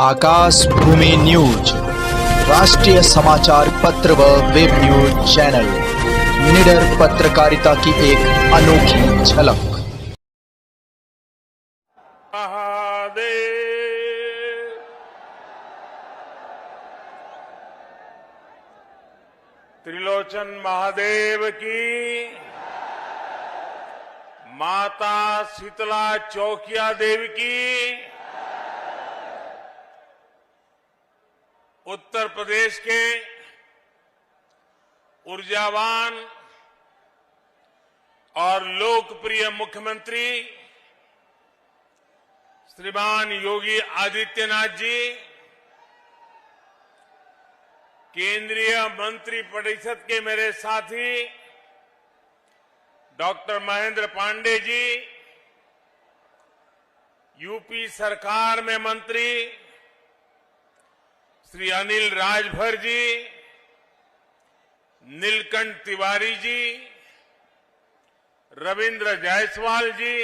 आकाश भूमि news राष्ट्रीय समाचार पत्र व वेब न्यूज चैनल निडर पत्रकारिता की एक अनोखी झलक। महादेव त्रिलोचन महादेव की, माता शीतला चौकिया देवी की, उत्तर प्रदेश के ऊर्जावान और लोकप्रिय मुख्यमंत्री श्रीमान योगी आदित्यनाथ जी, केंद्रीय मंत्री परिषद के मेरे साथी डॉक्टर महेंद्र पांडे जी, यूपी सरकार में मंत्री श्री अनिल राजभर जी, नीलकंठ तिवारी जी, रविंद्र जायसवाल जी,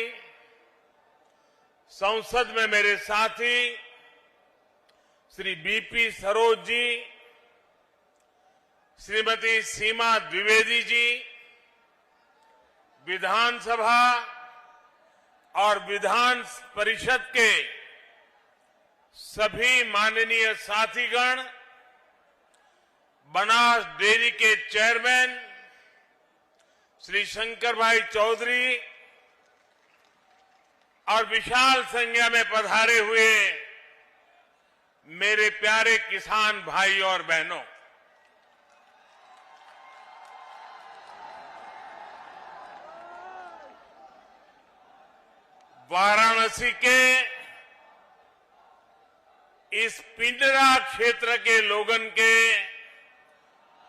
संसद में मेरे साथी श्री बीपी सरोज जी, श्रीमती सीमा द्विवेदी जी, विधानसभा और विधान परिषद के सभी माननीय साथीगण, बनास डेयरी के चेयरमैन श्री शंकर भाई चौधरी और विशाल संख्या में पधारे हुए मेरे प्यारे किसान भाई और बहनों, वाराणसी के इस पिंडरा क्षेत्र के लोगन के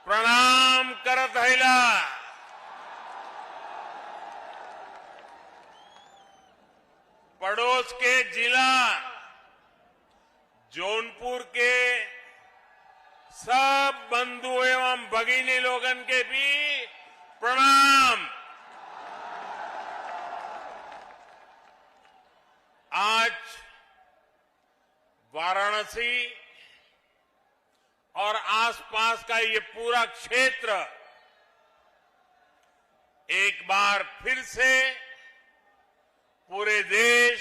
प्रणाम करत हैला। पड़ोस के जिला जौनपुर के सब बंधु एवं भगिनी लोगन के भी प्रणाम। आज वाराणसी और आसपास का ये पूरा क्षेत्र एक बार फिर से पूरे देश,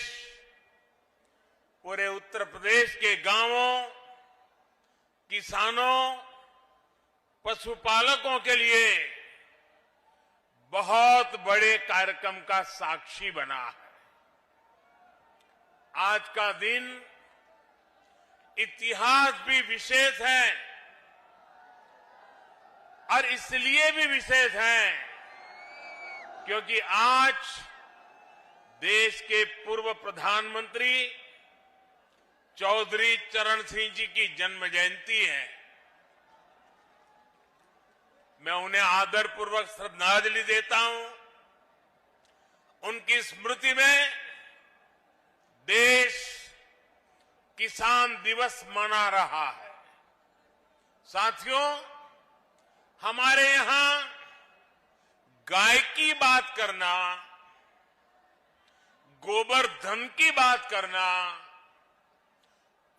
पूरे उत्तर प्रदेश के गांवों, किसानों, पशुपालकों के लिए बहुत बड़े कार्यक्रम का साक्षी बना है। आज का दिन इतिहास भी विशेष है और इसलिए भी विशेष है क्योंकि आज देश के पूर्व प्रधानमंत्री चौधरी चरण सिंह जी की जन्म जयंती है। मैं उन्हें आदरपूर्वक श्रद्धांजलि देता हूं। उनकी स्मृति में देश किसान दिवस मना रहा है। साथियों, हमारे यहां गाय की बात करना, गोबर धन की बात करना,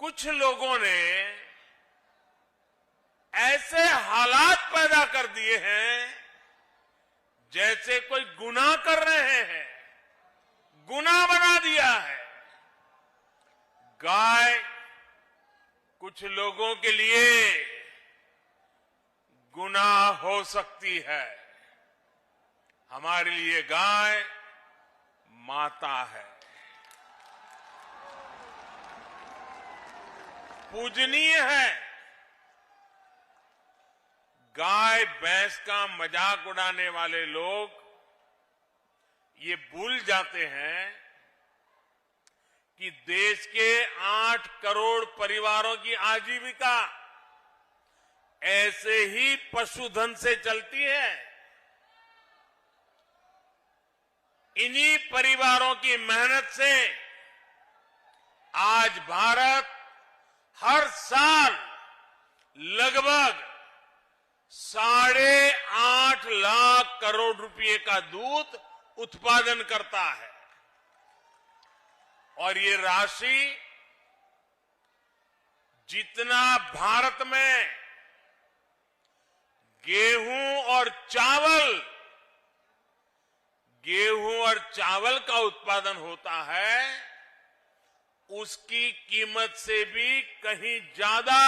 कुछ लोगों ने ऐसे हालात पैदा कर दिए हैं जैसे कोई गुनाह कर रहे हैं, गुनाह बना दिया है। गाय कुछ लोगों के लिए गुनाह हो सकती है, हमारे लिए गाय माता है, पूजनीय है। गाय भैंस का मजाक उड़ाने वाले लोग ये भूल जाते हैं कि देश के 8 करोड़ परिवारों की आजीविका ऐसे ही पशुधन से चलती है। इन्हीं परिवारों की मेहनत से आज भारत हर साल लगभग 8.5 लाख करोड़ रुपए का दूध उत्पादन करता है और ये राशि जितना भारत में गेहूं और चावल का उत्पादन होता है, उसकी कीमत से भी कहीं ज्यादा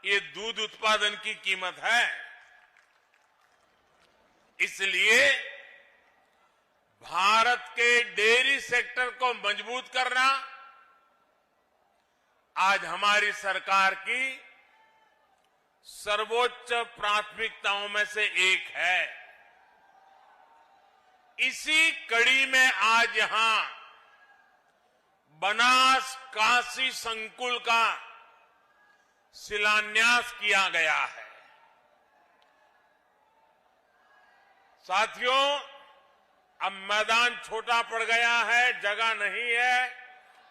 ये दूध उत्पादन की कीमत है। इसलिए भारत के डेयरी सेक्टर को मजबूत करना आज हमारी सरकार की सर्वोच्च प्राथमिकताओं में से एक है। इसी कड़ी में आज यहां बनास काशी संकुल का शिलान्यास किया गया है। साथियों, अब मैदान छोटा पड़ गया है, जगह नहीं है,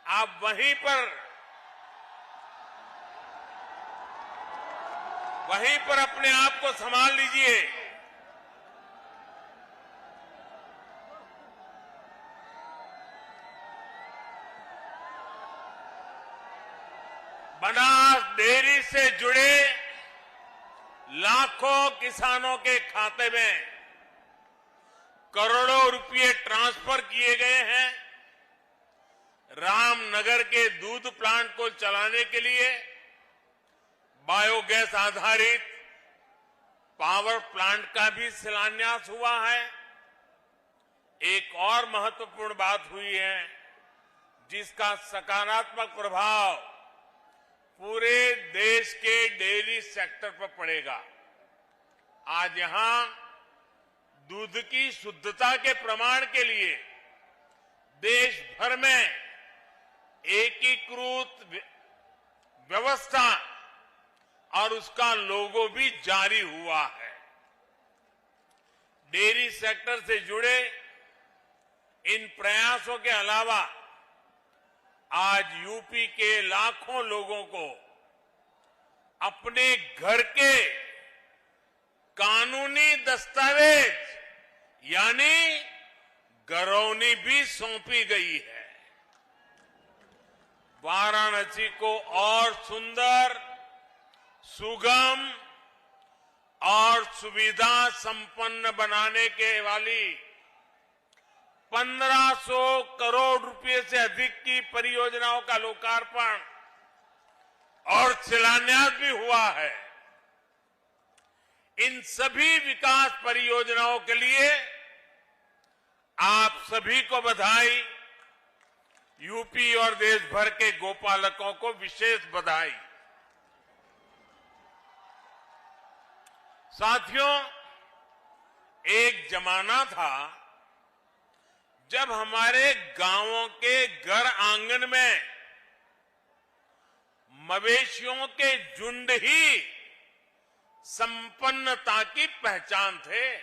आप वहीं पर अपने आप को संभाल लीजिए। बनास डेयरी से जुड़े लाखों किसानों के खाते में करोड़ों रुपए ट्रांसफर किए गए हैं। रामनगर के दूध प्लांट को चलाने के लिए बायोगैस आधारित पावर प्लांट का भी शिलान्यास हुआ है। एक और महत्वपूर्ण बात हुई है जिसका सकारात्मक प्रभाव पूरे देश के डेयरी सेक्टर पर पड़ेगा। आज यहां दूध की शुद्धता के प्रमाण के लिए देश भर में एकीकृत व्यवस्था और उसका लोगो भी जारी हुआ है। डेयरी सेक्टर से जुड़े इन प्रयासों के अलावा आज यूपी के लाखों लोगों को अपने घर के कानूनी दस्तावेज यानी गरौनी भी सौंपी गई है। वाराणसी को और सुंदर, सुगम और सुविधा संपन्न बनाने के वाली 1500 करोड़ रुपए से अधिक की परियोजनाओं का लोकार्पण और शिलान्यास भी हुआ है। इन सभी विकास परियोजनाओं के लिए आप सभी को बधाई। यूपी और देश भर के गोपालकों को विशेष बधाई। साथियों, एक जमाना था जब हमारे गांवों के घर आंगन में मवेशियों के झुंड ही संपन्नता की पहचान थे।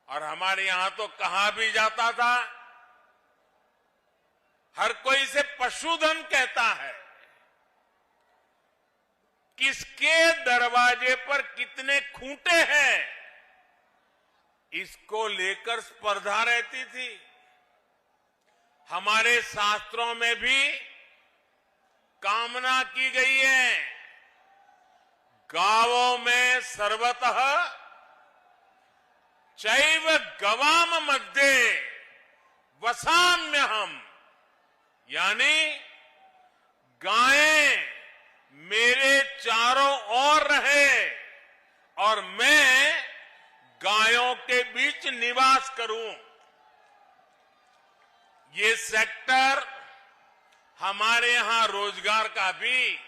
और हमारे यहां तो कहा भी जाता था, हर कोई इसे पशुधन कहता है। किसके दरवाजे पर कितने खूंटे हैं, इसको लेकर स्पर्धा रहती थी। हमारे शास्त्रों में भी कामना की गई है, गावों में सर्वतः चैव गवाम मध्ये वसाम्यहम्, यानी गायें मेरे चारों ओर रहे और मैं गायों के बीच निवास करूं। ये सेक्टर हमारे यहां रोजगार का भी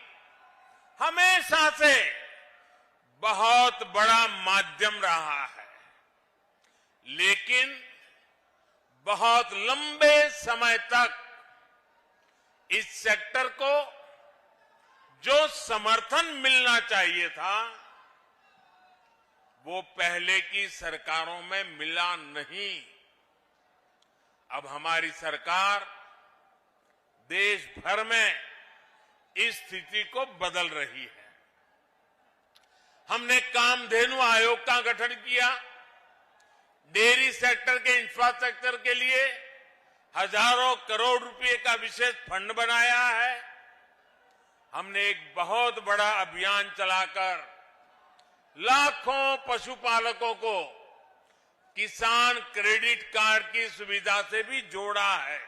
हमेशा से बहुत बड़ा माध्यम रहा है। लेकिन बहुत लंबे समय तक इस सेक्टर को जो समर्थन मिलना चाहिए था वो पहले की सरकारों में मिला नहीं। अब हमारी सरकार देश भर में इस स्थिति को बदल रही है। हमने कामधेनु आयोग का गठन किया, डेयरी सेक्टर के इंफ्रास्ट्रक्चर के लिए हजारों करोड़ रुपए का विशेष फंड बनाया है। हमने एक बहुत बड़ा अभियान चलाकर लाखों पशुपालकों को किसान क्रेडिट कार्ड की सुविधा से भी जोड़ा है।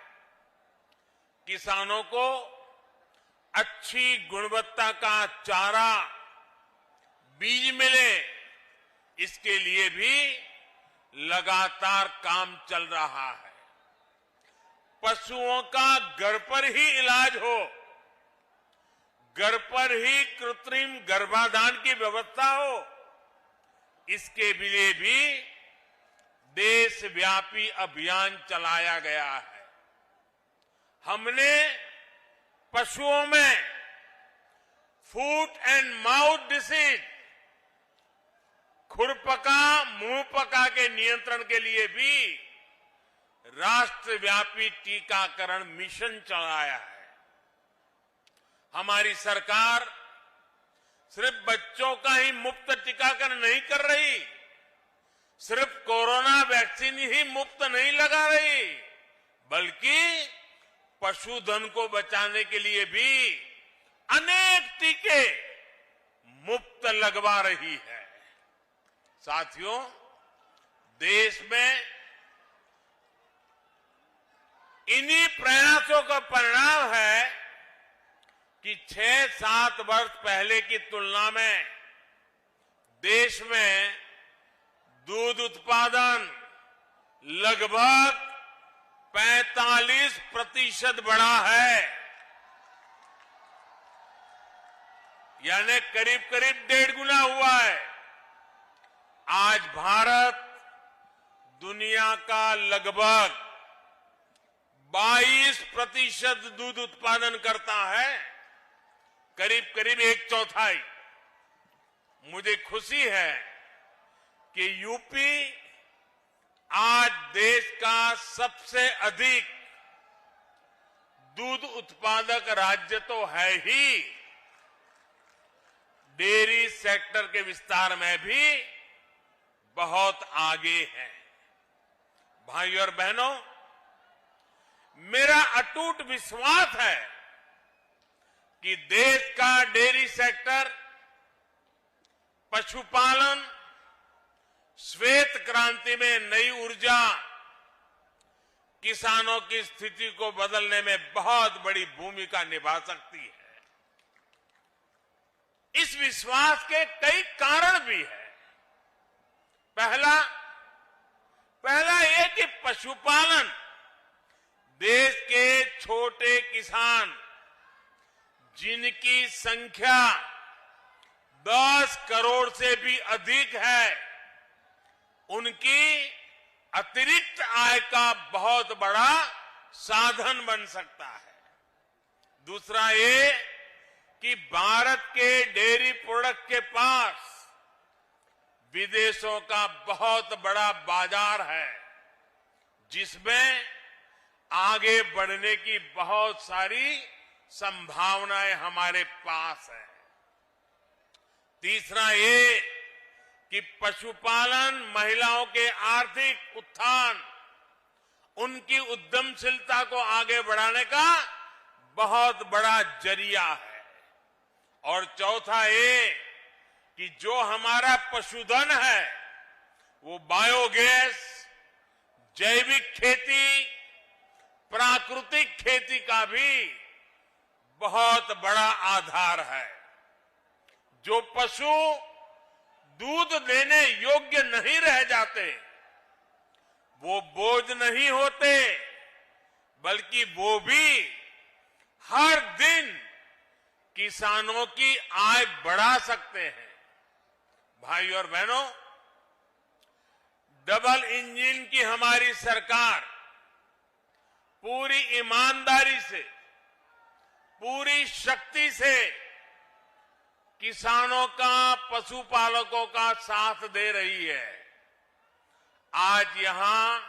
किसानों को अच्छी गुणवत्ता का चारा, बीज मिले, इसके लिए भी लगातार काम चल रहा है। पशुओं का घर पर ही इलाज हो, घर पर ही कृत्रिम गर्भाधान की व्यवस्था हो, इसके लिए भी देशव्यापी अभियान चलाया गया है। हमने पशुओं में फूट एंड माउथ डिसीज, खुरपका मुंहपका के नियंत्रण के लिए भी राष्ट्रव्यापी टीकाकरण मिशन चलाया है। हमारी सरकार सिर्फ बच्चों का ही मुफ्त टीकाकरण नहीं कर रही, सिर्फ कोरोना वैक्सीन ही मुफ्त नहीं लगा रही, बल्कि पशुधन को बचाने के लिए भी अनेक टीके मुफ्त लगवा रही है। साथियों, देश में इन्हीं प्रयासों का परिणाम है कि 6-7 वर्ष पहले की तुलना में देश में दूध उत्पादन लगभग 45% बढ़ा है, यानी करीब करीब 1.5 गुना हुआ है। आज भारत दुनिया का लगभग 22% दूध उत्पादन करता है, करीब करीब 1/4। मुझे खुशी है कि यूपी आज देश का सबसे अधिक दूध उत्पादक राज्य तो है ही, डेयरी सेक्टर के विस्तार में भी बहुत आगे है। भाइयों और बहनों, मेरा अटूट विश्वास है कि देश का डेयरी सेक्टर, पशुपालन, श्वेत क्रांति में नई ऊर्जा, किसानों की स्थिति को बदलने में बहुत बड़ी भूमिका निभा सकती है। इस विश्वास के कई कारण भी हैं। पहला ये कि पशुपालन देश के छोटे किसान, जिनकी संख्या 10 करोड़ से भी अधिक है, उनकी अतिरिक्त आय का बहुत बड़ा साधन बन सकता है। दूसरा ये कि भारत के डेयरी प्रोडक्ट के पास विदेशों का बहुत बड़ा बाजार है, जिसमें आगे बढ़ने की बहुत सारी संभावनाएं हमारे पास है। तीसरा ये कि पशुपालन महिलाओं के आर्थिक उत्थान, उनकी उद्यमशीलता को आगे बढ़ाने का बहुत बड़ा जरिया है। और चौथा ये कि जो हमारा पशुधन है वो बायोगैस, जैविक खेती, प्राकृतिक खेती का भी बहुत बड़ा आधार है। जो पशु दूध देने योग्य नहीं रह जाते, वो बोझ नहीं होते, बल्कि वो भी हर दिन किसानों की आय बढ़ा सकते हैं। भाइयों और बहनों, डबल इंजन की हमारी सरकार पूरी ईमानदारी से, पूरी शक्ति से किसानों का, पशुपालकों का साथ दे रही है। आज यहां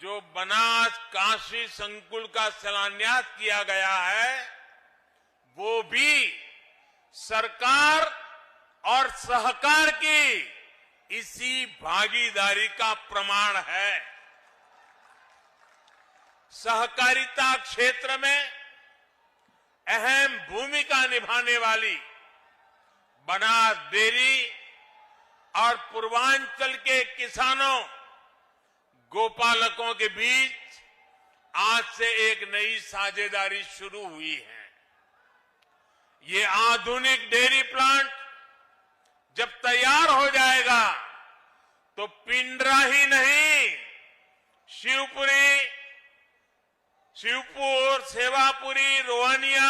जो बनास काशी संकुल का शिलान्यास किया गया है, वो भी सरकार और सहकार की इसी भागीदारी का प्रमाण है। सहकारिता क्षेत्र में अहम भूमिका निभाने वाली बनास डेयरी और पूर्वांचल के किसानों गोपालकों के बीच आज से एक नई साझेदारी शुरू हुई है। ये आधुनिक डेयरी प्लांट जब तैयार हो जाएगा तो पिंडरा ही नहीं, शिवपुर, सेवापुरी, रोहनिया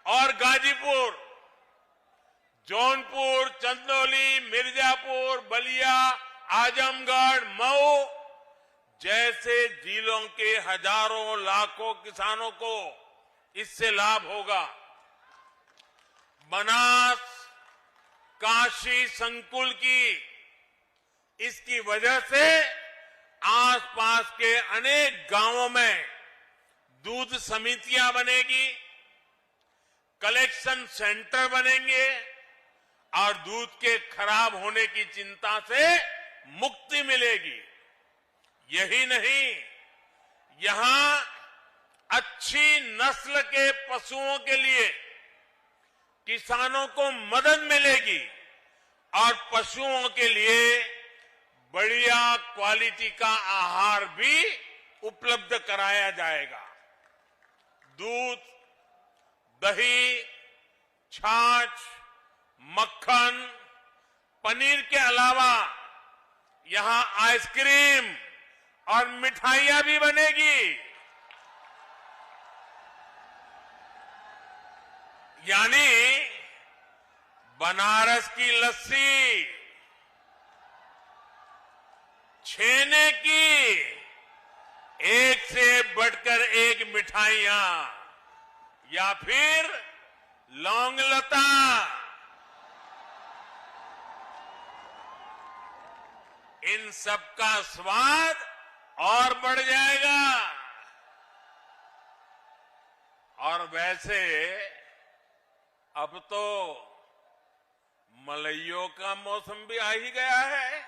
और गाजीपुर, जौनपुर, चंदौली, मिर्जापुर, बलिया, आजमगढ़, मऊ जैसे जिलों के हजारों लाखों किसानों को इससे लाभ होगा। बनास काशी संकुल की इसकी वजह से आसपास के अनेक गांवों में दूध समितियां बनेगी, कलेक्शन सेंटर बनेंगे और दूध के खराब होने की चिंता से मुक्ति मिलेगी। यही नहीं, यहां अच्छी नस्ल के पशुओं के लिए किसानों को मदद मिलेगी और पशुओं के लिए बढ़िया क्वालिटी का आहार भी उपलब्ध कराया जाएगा। दूध, दही, छाछ, मक्खन, पनीर के अलावा यहां आइसक्रीम और मिठाइयां भी बनेगी। यानी बनारस की लस्सी, छेने की एक से बढ़कर एक मिठाइयां या फिर लौंग लता, इन सब का स्वाद और बढ़ जाएगा। और वैसे अब तो मलइयों का मौसम भी आ ही गया है।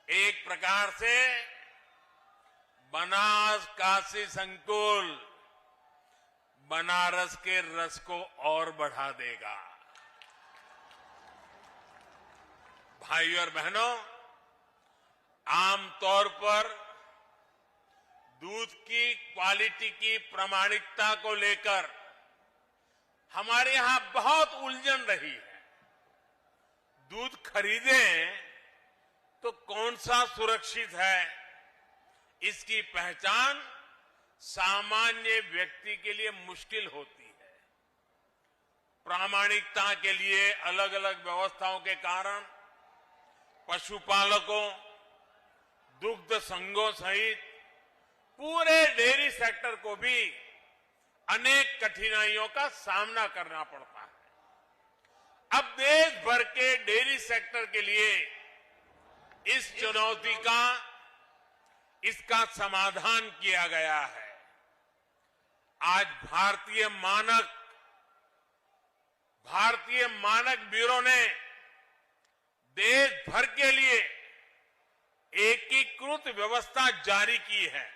एक प्रकार से बनास काशी संकुल बनारस के रस को और बढ़ा देगा। भाइयों और बहनों, आमतौर पर दूध की क्वालिटी की प्रामाणिकता को लेकर हमारे यहां बहुत उलझन रही है। दूध खरीदें तो कौन सा सुरक्षित है, इसकी पहचान सामान्य व्यक्ति के लिए मुश्किल होती है। प्रामाणिकता के लिए अलग अलग व्यवस्थाओं के कारण पशुपालकों, दुग्ध संघों सहित पूरे डेयरी सेक्टर को भी अनेक कठिनाइयों का सामना करना पड़ता है। अब देश भर के डेयरी सेक्टर के लिए इस चुनौती का, इसका समाधान किया गया है। आज भारतीय मानक ब्यूरो ने देश भर के लिए एकीकृत व्यवस्था जारी की है।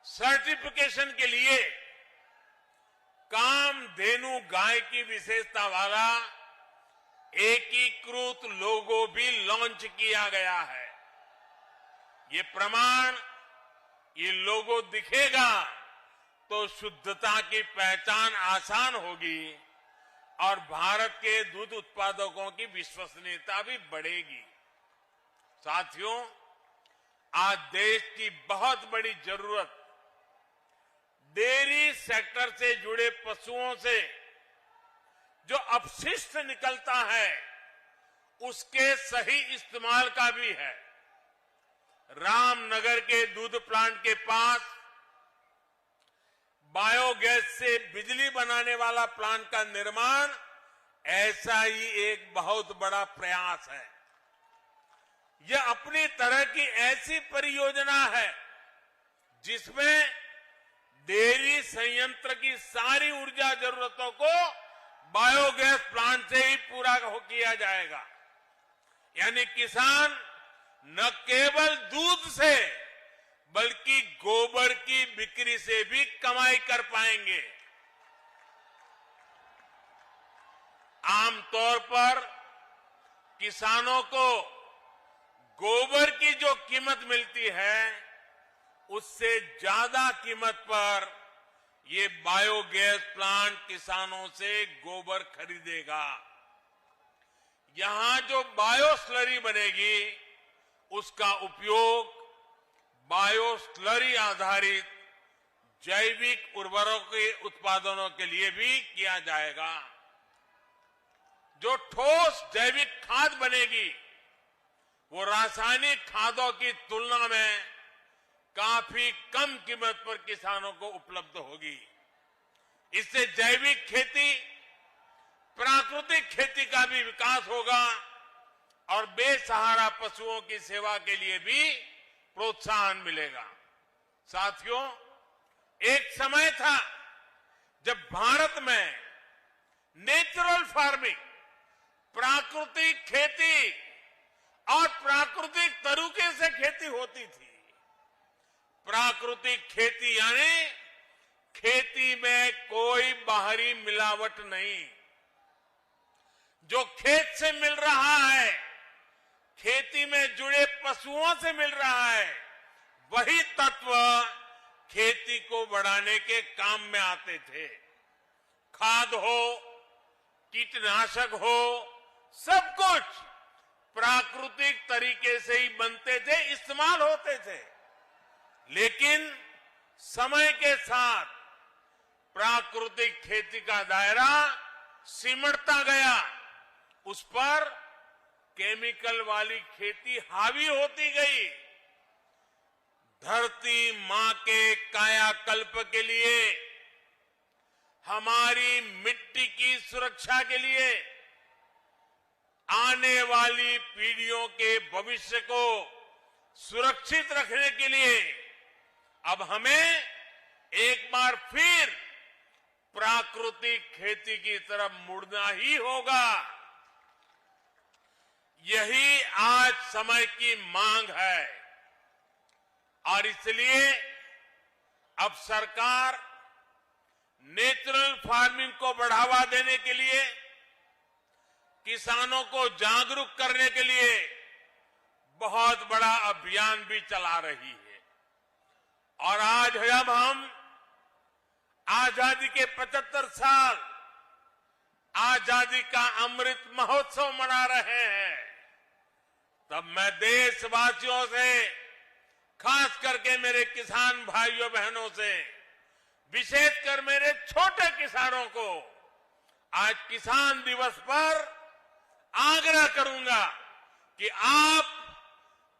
सर्टिफिकेशन के लिए कामधेनु गाय की विशेषता वाला एकीकृत लोगो भी लॉन्च किया गया है। ये प्रमाण, ये लोगो दिखेगा तो शुद्धता की पहचान आसान होगी और भारत के दूध उत्पादकों की विश्वसनीयता भी बढ़ेगी। साथियों, आज देश की बहुत बड़ी जरूरत डेयरी सेक्टर से जुड़े पशुओं से जो अपशिष्ट निकलता है उसके सही इस्तेमाल का भी है। रामनगर के दूध प्लांट के पास बायोगैस से बिजली बनाने वाला प्लांट का निर्माण ऐसा ही एक बहुत बड़ा प्रयास है। यह अपनी तरह की ऐसी परियोजना है जिसमें डेयरी संयंत्र की सारी ऊर्जा जरूरतों को बायोगैस प्लांट से ही पूरा किया जाएगा। यानी किसान न केवल दूध से बल्कि गोबर की बिक्री से भी कमाई कर पाएंगे। आमतौर पर किसानों को गोबर की जो कीमत मिलती है उससे ज्यादा कीमत पर ये बायोगैस प्लांट किसानों से गोबर खरीदेगा। यहां जो बायो स्लरी बनेगी उसका उपयोग बायो स्लरी आधारित जैविक उर्वरकों के उत्पादनों के लिए भी किया जाएगा। जो ठोस जैविक खाद बनेगी वो रासायनिक खादों की तुलना में काफी कम कीमत पर किसानों को उपलब्ध होगी। इससे जैविक खेती, प्राकृतिक खेती का भी विकास होगा और बेसहारा पशुओं की सेवा के लिए भी प्रोत्साहन मिलेगा। साथियों, एक समय था जब भारत में नेचुरल फार्मिंग, प्राकृतिक खेती और प्राकृतिक तरीके से खेती होती थी। प्राकृतिक खेती यानी खेती में कोई बाहरी मिलावट नहीं। जो खेत से मिल रहा है, खेती में जुड़े पशुओं से मिल रहा है, वही तत्व खेती को बढ़ाने के काम में आते थे। खाद हो, कीटनाशक हो, सब कुछ प्राकृतिक तरीके से ही बनते थे, इस्तेमाल होते थे। लेकिन समय के साथ प्राकृतिक खेती का दायरा सिमटता गया, उस पर केमिकल वाली खेती हावी होती गई। धरती मां के कायाकल्प के लिए, हमारी मिट्टी की सुरक्षा के लिए, आने वाली पीढ़ियों के भविष्य को सुरक्षित रखने के लिए अब हमें एक बार फिर प्राकृतिक खेती की तरफ मुड़ना ही होगा। यही आज समय की मांग है और इसलिए अब सरकार नेचुरल फार्मिंग को बढ़ावा देने के लिए, किसानों को जागरूक करने के लिए बहुत बड़ा अभियान भी चला रही है। और आज जब हम आजादी के 75 साल आजादी का अमृत महोत्सव मना रहे हैं, तब मैं देशवासियों से, खास करके मेरे किसान भाइयों बहनों से, विशेषकर मेरे छोटे किसानों को आज किसान दिवस पर आग्रह करूंगा कि आप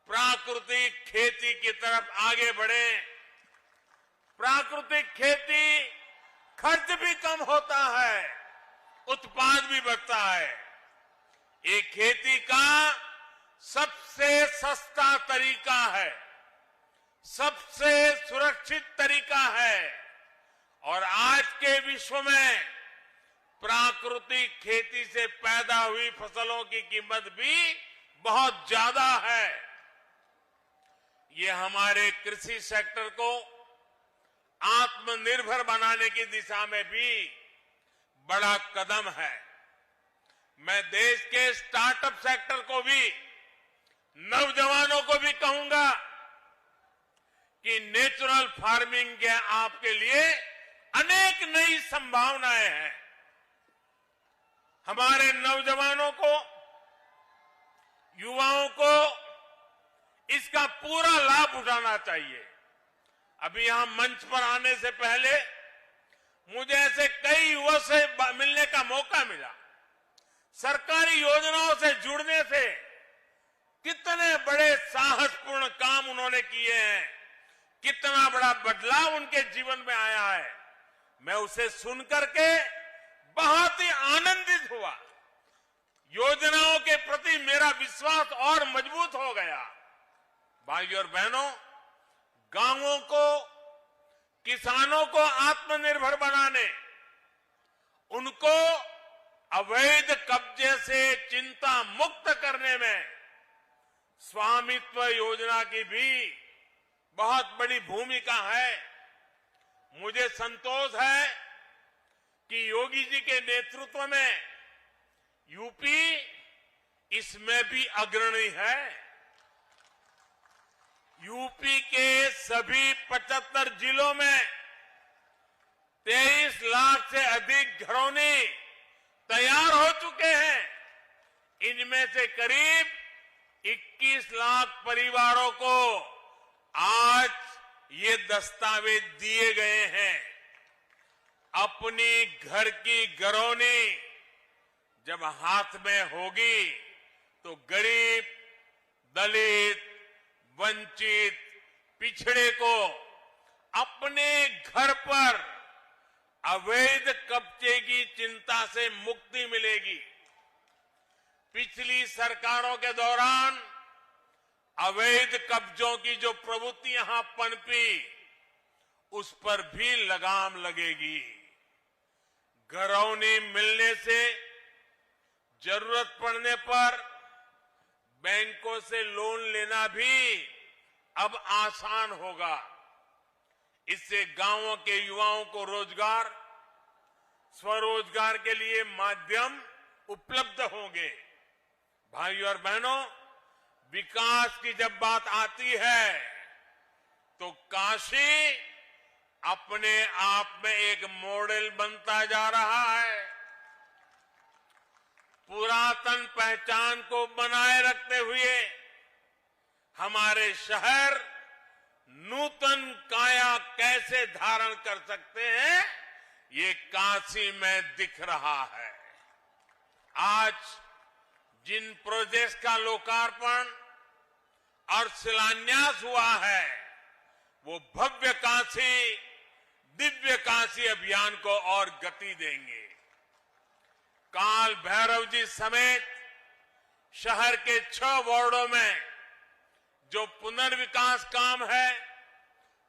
प्राकृतिक खेती की तरफ आगे बढ़ें। प्राकृतिक खेती खर्च भी कम होता है, उत्पाद भी बढ़ता है। ये खेती का सबसे सस्ता तरीका है, सबसे सुरक्षित तरीका है और आज के विश्व में प्राकृतिक खेती से पैदा हुई फसलों की कीमत भी बहुत ज्यादा है। ये हमारे कृषि सेक्टर को आत्मनिर्भर बनाने की दिशा में भी बड़ा कदम है। मैं देश के स्टार्टअप सेक्टर को भी, नौजवानों को भी कहूंगा कि नेचुरल फार्मिंग के आपके लिए अनेक नई संभावनाएं हैं। हमारे नौजवानों को, युवाओं को इसका पूरा लाभ उठाना चाहिए। अभी यहां मंच पर आने से पहले मुझे ऐसे कई युवाओं से मिलने का मौका मिला। सरकारी योजनाओं से जुड़ने से कितने बड़े साहसपूर्ण काम उन्होंने किए हैं, कितना बड़ा बदलाव उनके जीवन में आया है। मैं उसे सुनकर के बहुत ही आनंदित हुआ। योजनाओं के प्रति मेरा विश्वास और मजबूत हो गया। भाइयों और बहनों, गांवों को, किसानों को आत्मनिर्भर बनाने, उनको अवैध कब्जे से चिंता मुक्त करने में स्वामित्व योजना की भी बहुत बड़ी भूमिका है। मुझे संतोष है कि योगी जी के नेतृत्व में यूपी इसमें भी अग्रणी है। यूपी के सभी 75 जिलों में 23 लाख से अधिक घरौनी तैयार हो चुके हैं। इनमें से करीब 21 लाख परिवारों को आज ये दस्तावेज दिए गए हैं। अपनी घर की घरौनी जब हाथ में होगी तो गरीब, दलित, वंचित, पिछड़े को अपने घर पर अवैध कब्जे की चिंता से मुक्ति मिलेगी। पिछली सरकारों के दौरान अवैध कब्जों की जो प्रवृत्ति यहां पनपी, उस पर भी लगाम लगेगी। घरौनी मिलने से जरूरत पड़ने पर बैंकों से लोन लेना भी अब आसान होगा। इससे गांवों के युवाओं को रोजगार, स्वरोजगार के लिए माध्यम उपलब्ध होंगे। भाइयों और बहनों, विकास की जब बात आती है तो काशी अपने आप में एक मॉडल बनता जा रहा है। पुरातन पहचान को बनाए रखते हुए हमारे शहर नूतन काया कैसे धारण कर सकते हैं, ये काशी में दिख रहा है। आज जिन प्रोजेक्ट्स का लोकार्पण और शिलान्यास हुआ है, वो भव्य काशी, दिव्य काशी अभियान को और गति देंगे। काल भैरव जी समेत शहर के 6 वार्डों में जो पुनर्विकास काम है,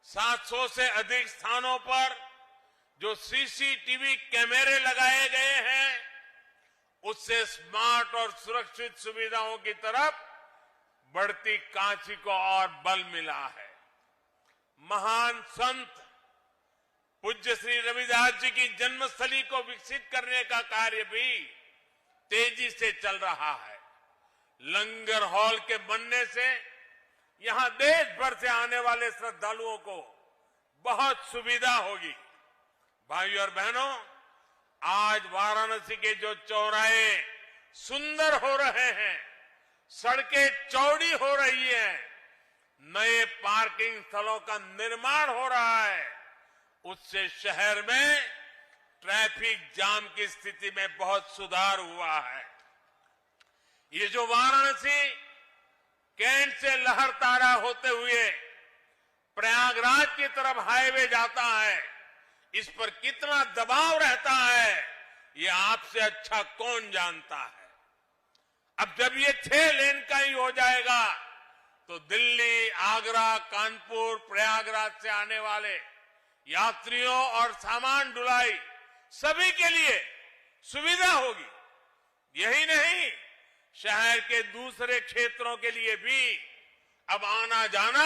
700 से अधिक स्थानों पर जो सीसीटीवी कैमरे लगाए गए हैं, उससे स्मार्ट और सुरक्षित सुविधाओं की तरफ बढ़ती काशी को और बल मिला है। महान संत पूज्य श्री रविदास जी की जन्मस्थली को विकसित करने का कार्य भी तेजी से चल रहा है। लंगर हॉल के बनने से यहां देश भर से आने वाले श्रद्धालुओं को बहुत सुविधा होगी। भाइयों और बहनों, आज वाराणसी के जो चौराहे सुंदर हो रहे हैं, सड़कें चौड़ी हो रही हैं, नए पार्किंग स्थलों का निर्माण हो रहा है, उससे शहर में ट्रैफिक जाम की स्थिति में बहुत सुधार हुआ है। ये जो वाराणसी कैंट से लहरतारा होते हुए प्रयागराज की तरफ हाईवे जाता है, इस पर कितना दबाव रहता है, ये आपसे अच्छा कौन जानता है। अब जब ये 6 लेन का ही हो जाएगा तो दिल्ली, आगरा, कानपुर, प्रयागराज से आने वाले यात्रियों और सामान ढुलाई सभी के लिए सुविधा होगी। यही नहीं, शहर के दूसरे क्षेत्रों के लिए भी अब आना जाना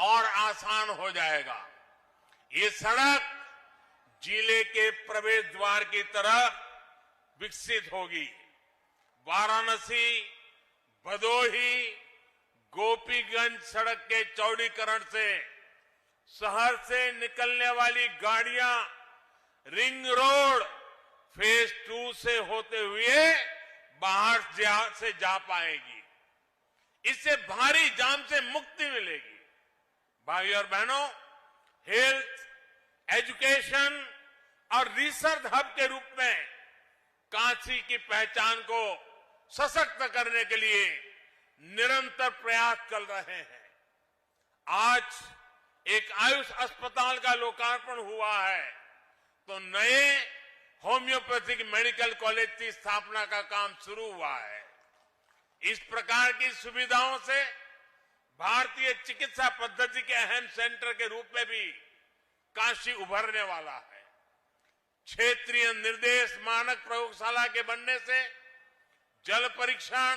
और आसान हो जाएगा। ये सड़क जिले के प्रवेश द्वार की तरफ विकसित होगी। वाराणसी, भदोही, गोपीगंज सड़क के चौड़ीकरण से शहर से निकलने वाली गाड़ियां रिंग रोड फेज 2 से होते हुए बाहर से जा पाएगी। इससे भारी जाम से मुक्ति मिलेगी। भाइयों और बहनों, हेल्थ, एजुकेशन और रिसर्च हब के रूप में काशी की पहचान को सशक्त करने के लिए निरंतर प्रयास चल रहे हैं। आज एक आयुष अस्पताल का लोकार्पण हुआ है, तो नए होम्योपैथिक मेडिकल कॉलेज की स्थापना का काम शुरू हुआ है। इस प्रकार की सुविधाओं से भारतीय चिकित्सा पद्धति के अहम सेंटर के रूप में भी काशी उभरने वाला है। क्षेत्रीय निर्देश मानक प्रयोगशाला के बनने से जल परीक्षण,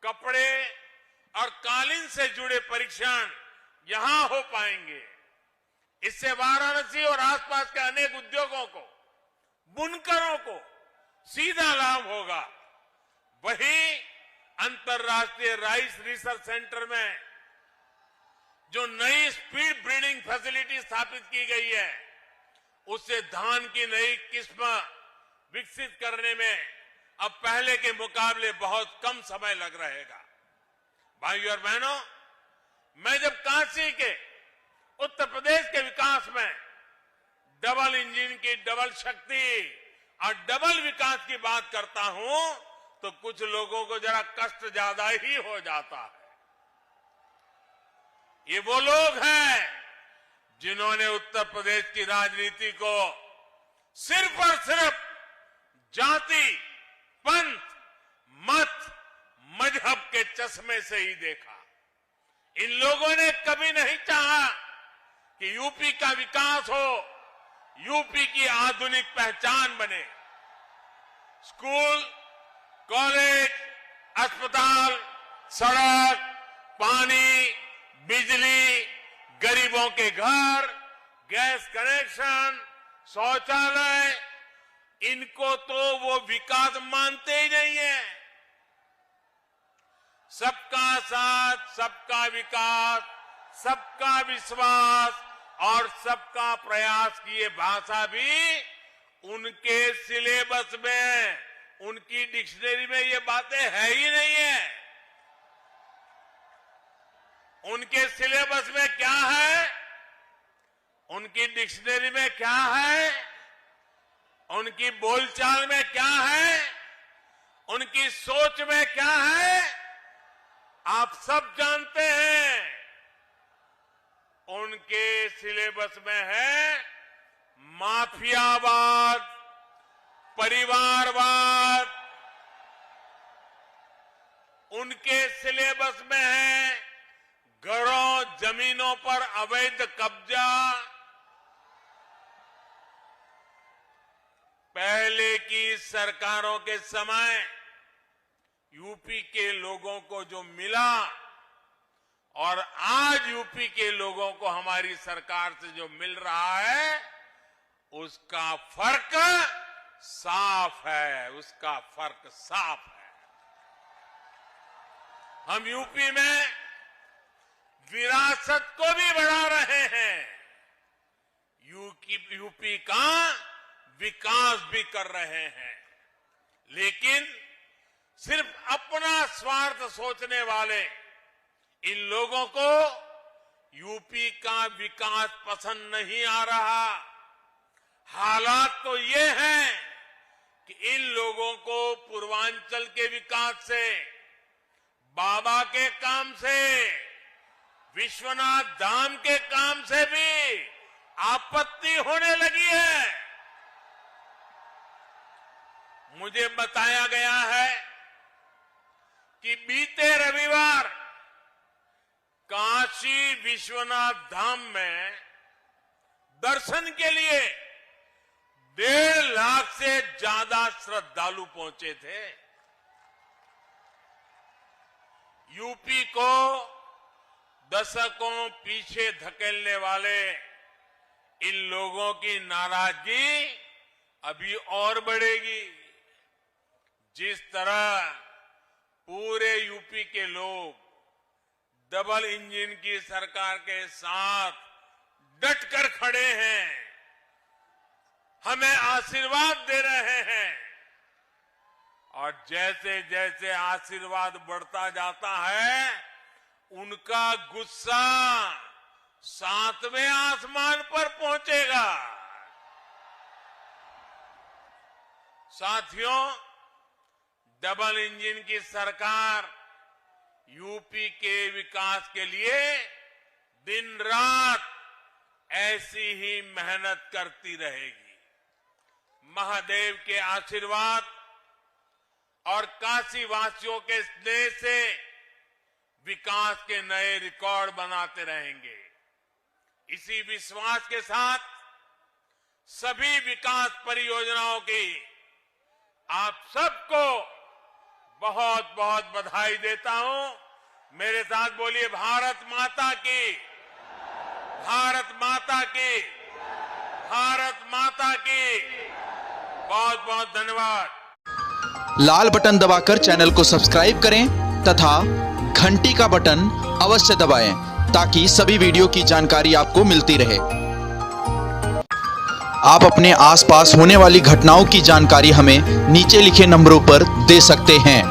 कपड़े और कालीन से जुड़े परीक्षण यहां हो पाएंगे। इससे वाराणसी और आसपास के अनेक उद्योगों को, बुनकरों को सीधा लाभ होगा। वहीं अंतर्राष्ट्रीय राइस रिसर्च सेंटर में जो नई स्पीड ब्रीडिंग फैसिलिटी स्थापित की गई है, उससे धान की नई किस्म विकसित करने में अब पहले के मुकाबले बहुत कम समय लग रहेगा। भाइयों और बहनों, मैं जब काशी के उत्तर प्रदेश के विकास में डबल इंजन की डबल शक्ति और डबल विकास की बात करता हूं तो कुछ लोगों को जरा कष्ट ज्यादा ही हो जाता है। ये वो लोग हैं जिन्होंने उत्तर प्रदेश की राजनीति को सिर्फ और सिर्फ जाति, पंथ, मत, मजहब के चश्मे से ही देखा। इन लोगों ने कभी नहीं चाहा कि यूपी का विकास हो, यूपी की आधुनिक पहचान बने। स्कूल, कॉलेज, अस्पताल, सड़क, पानी, बिजली, गरीबों के घर, गैस कनेक्शन, शौचालय, इनको तो वो विकास मानते ही नहीं है। सबका साथ, सबका विकास, सबका विश्वास और सबका प्रयास की ये भाषा भी उनके सिलेबस में, उनकी डिक्शनरी में ये बातें है ही नहीं है। उनके सिलेबस में क्या है, उनकी डिक्शनरी में क्या है, उनकी बोलचाल में क्या है, उनकी सोच में क्या है, आप सब जानते हैं। उनके सिलेबस में है माफियावाद, परिवारवाद। उनके सिलेबस में है घरों, जमीनों पर अवैध कब्जा। पहले की सरकारों के समय यूपी के लोगों को जो मिला और आज यूपी के लोगों को हमारी सरकार से जो मिल रहा है, उसका फर्क साफ है, उसका फर्क साफ है। हम यूपी में विरासत को भी बढ़ा रहे हैं, यूपी का विकास भी कर रहे हैं। लेकिन सिर्फ अपना स्वार्थ सोचने वाले इन लोगों को यूपी का विकास पसंद नहीं आ रहा। हालात तो ये हैं कि इन लोगों को पूर्वांचल के विकास से, बाबा के काम से, विश्वनाथ धाम के काम से भी आपत्ति होने लगी है। मुझे बताया गया है कि बीते रविवार काशी विश्वनाथ धाम में दर्शन के लिए 1.5 लाख से ज्यादा श्रद्धालु पहुंचे थे। यूपी को दशकों पीछे धकेलने वाले इन लोगों की नाराजगी अभी और बढ़ेगी। जिस तरह पूरे यूपी के लोग डबल इंजन की सरकार के साथ डटकर खड़े हैं, हमें आशीर्वाद दे रहे हैं, और जैसे जैसे आशीर्वाद बढ़ता जाता है, उनका गुस्सा 7वें आसमान पर पहुंचेगा। साथियों, डबल इंजन की सरकार यूपी के विकास के लिए दिन रात ऐसी ही मेहनत करती रहेगी। महादेव के आशीर्वाद और काशी वासियों के स्नेह से विकास के नए रिकॉर्ड बनाते रहेंगे। इसी विश्वास के साथ सभी विकास परियोजनाओं की आप सबको बहुत बहुत बधाई देता हूं। मेरे साथ बोलिए, भारत माता की। भारत माता की, भारत माता की। बहुत बहुत धन्यवाद। लाल बटन दबाकर चैनल को सब्सक्राइब करें तथा घंटी का बटन अवश्य दबाएं ताकि सभी वीडियो की जानकारी आपको मिलती रहे। आप अपने आसपास होने वाली घटनाओं की जानकारी हमें नीचे लिखे नंबरों पर दे सकते हैं।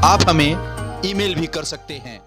आप हमें ईमेल भी कर सकते हैं।